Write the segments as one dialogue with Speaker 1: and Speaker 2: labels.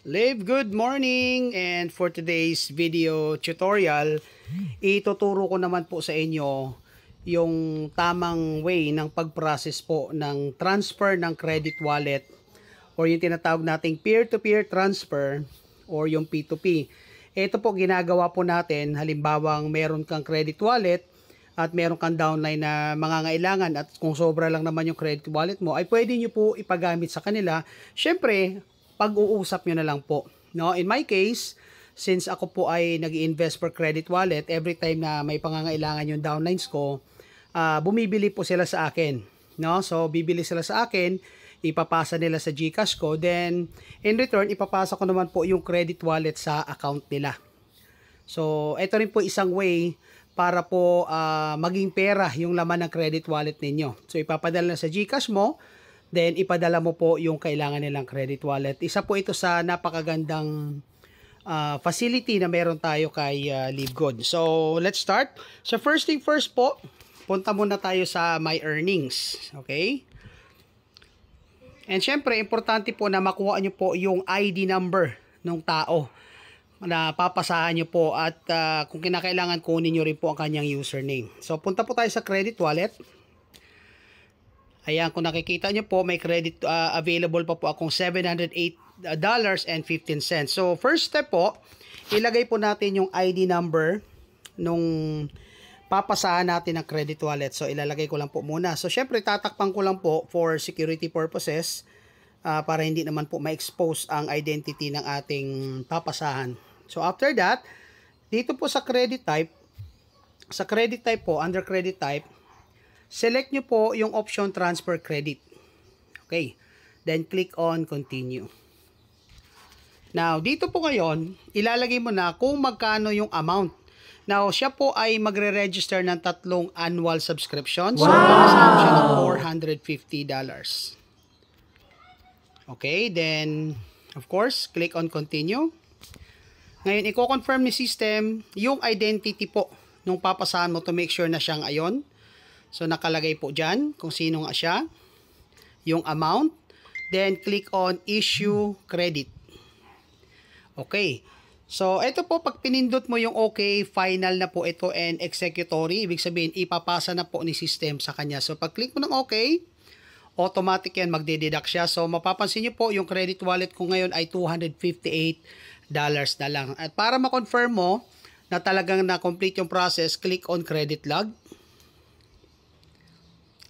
Speaker 1: Live, good morning, and for today's video tutorial, ituturo ko naman po sa inyo yung tamang way ng pag-process po ng transfer ng credit wallet or yung tinatawag nating peer-to-peer transfer or yung P2P. Ito po ginagawa po natin, halimbawang meron kang credit wallet at meron kang downline na mangangailangan at kung sobra lang naman yung credit wallet mo ay pwede nyo po ipagamit sa kanila. Syempre, pag-uusap nyo na lang po. No? In my case, since ako po ay nag-invest for credit wallet, every time na may pangangailangan yung downlines ko, bumibili po sila sa akin. No? So, bibili sila sa akin, ipapasa nila sa GCash ko, then in return, ipapasa ko naman po yung credit wallet sa account nila. So, ito rin po isang way para po maging pera yung laman ng credit wallet ninyo. So, ipapadala na sa GCash mo, then ipadala mo po yung kailangan nilang credit wallet. Isa po ito sa napakagandang facility na meron tayo kay LiveGood. So, let's start. So, first thing first po, punta muna tayo sa My Earnings. Okay? And syempre, importante po na makuha nyo po yung ID number ng tao na papasahan nyo po at kung kinakailangan kunin nyo rin po ang kanyang username. So, punta po tayo sa credit wallet. Ayan, kung nakikita nyo po, may credit available pa po akong $708.15. So, first step po, ilagay po natin yung ID number nung papasahan natin ng credit wallet. So, ilalagay ko lang po muna. So, syempre, tatakpan ko lang po for security purposes para hindi naman po ma-expose ang identity ng ating papasahan. So, after that, dito po sa credit type po, under credit type, select nyo po yung option transfer credit. Okay. Then click on continue. Now, dito po ngayon, ilalagay mo na kung magkano yung amount. Now, siya po ay magre-register ng 3 annual subscriptions. Wow! So, mag-assign siya ng $450. Okay. Then, of course, click on continue. Ngayon, i-confirm ni system yung identity po nung papasahan mo to make sure na siyang ayon. So, nakalagay po dyan kung sino nga siya, yung amount, then click on issue credit. Okay. So, ito po, pag pinindot mo yung okay, final na po ito and executory, ibig sabihin, ipapasa na po ni system sa kanya. So, pag click mo ng okay, automatic yan, magde-deduct siya. So, mapapansin nyo po, yung credit wallet ko ngayon ay $258 na lang. At para ma-confirm mo na talagang na-complete yung process, click on credit log.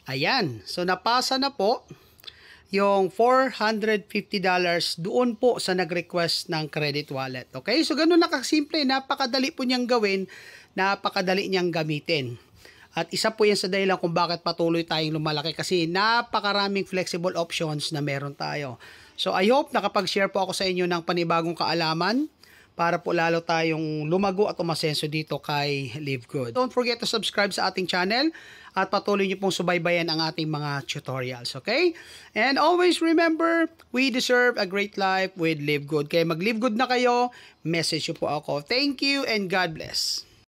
Speaker 1: Ayan. So, napasa na po yung $450 doon po sa nag-request ng credit wallet. Okay? So, ganun na kasimple. Napakadali po niyang gawin. Napakadali niyang gamitin. At isa po yan sa dahilan kung bakit patuloy tayong lumalaki kasi napakaraming flexible options na meron tayo. So, I hope nakapag-share po ako sa inyo ng panibagong kaalaman para po lalo tayong lumago at umasenso dito kay LiveGood. Don't forget to subscribe sa ating channel at patuloy niyo pong subaybayan ang ating mga tutorials, okay? And always remember, we deserve a great life with LiveGood. Kaya mag-LiveGood na kayo, message niyo po ako. Thank you and God bless.